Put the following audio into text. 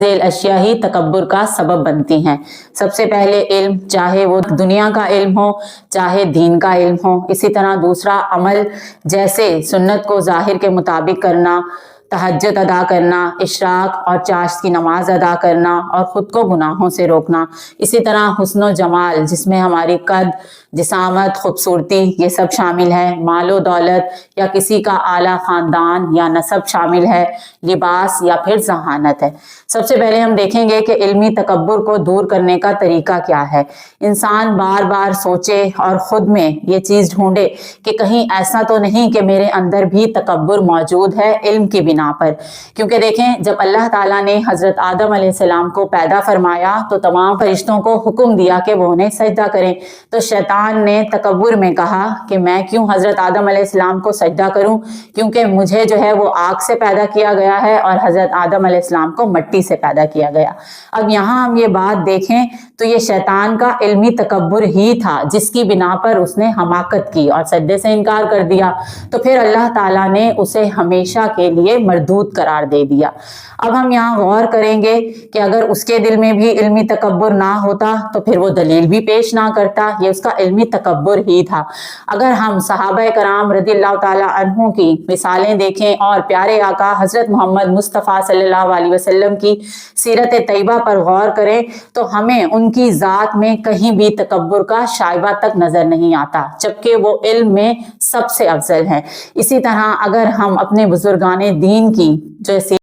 اشیاء ہی تکبر کا سبب بنتی ہیں۔ سب سے پہلے علم، چاہے وہ دنیا کا علم ہو چاہے دین کا علم ہو۔ اسی طرح دوسرا عمل، جیسے سنت کو ظاہر کے مطابق کرنا، تہجد ادا کرنا، اشراق اور چاشت کی نماز ادا کرنا اور خود کو گناہوں سے روکنا۔ اسی طرح حسن و جمال، جس میں ہماری قد، جسامت، خوبصورتی یہ سب شامل ہے۔ مال و دولت یا کسی کا اعلیٰ خاندان یا نسب شامل ہے۔ لباس یا پھر ذہانت ہے۔ سب سے پہلے ہم دیکھیں گے کہ علمی تکبر کو دور کرنے کا طریقہ کیا ہے۔ انسان بار بار سوچے اور خود میں یہ چیز ڈھونڈے کہ کہیں ایسا تو نہیں کہ میرے اندر بھی تکبر موجود ہے علم کی بنا پر۔ کیونکہ دیکھیں، جب اللہ تعالیٰ نے حضرت آدم علیہ السلام کو پیدا فرمایا تو تمام فرشتوں کو حکم دیا کہ وہ انہیں سجدہ کریں، تو شیطان نے تکبر میں کہا کہ میں کیوں حضرت آدم علیہ السلام کو سجدہ کروں، کیونکہ مجھے جو ہے وہ آگ سے پیدا کیا گیا ہے اور حضرت آدم علیہ السلام کو مٹی سے پیدا کیا گیا۔ اب یہاں ہم یہ بات دیکھیں تو یہ شیطان کا علمی تکبر ہی تھا جس کی بنا پر اس نے حماقت کی اور سجدے سے انکار کر دیا، تو پھر اللہ تعالیٰ نے اسے ہمیشہ کے لیے مردود قرار دے دیا۔ اب ہم یہاں غور کریں گے کہ اگر اس کے دل میں بھی علمی تکبر نہ ہوتا تو پھر وہ دلیل بھی پیش نہ کرتا، یہ اس کا علمی تکبر ہی تھا۔ اگر ہم صحابہ کرام رضی اللہ تعالیٰ عنہ کی مثالیں دیکھیں اور پیارے آقا حضرت محمد مصطفیٰ صلی اللہ علیہ وسلم کی سیرت طیبہ پر غور کریں تو ہمیں ان کی ذات میں کہیں بھی تکبر کا شائبہ تک نظر نہیں آتا، جبکہ وہ علم میں سب سے افضل ہیں۔ اسی طرح اگر ہم اپنے بزرگان دین کی جو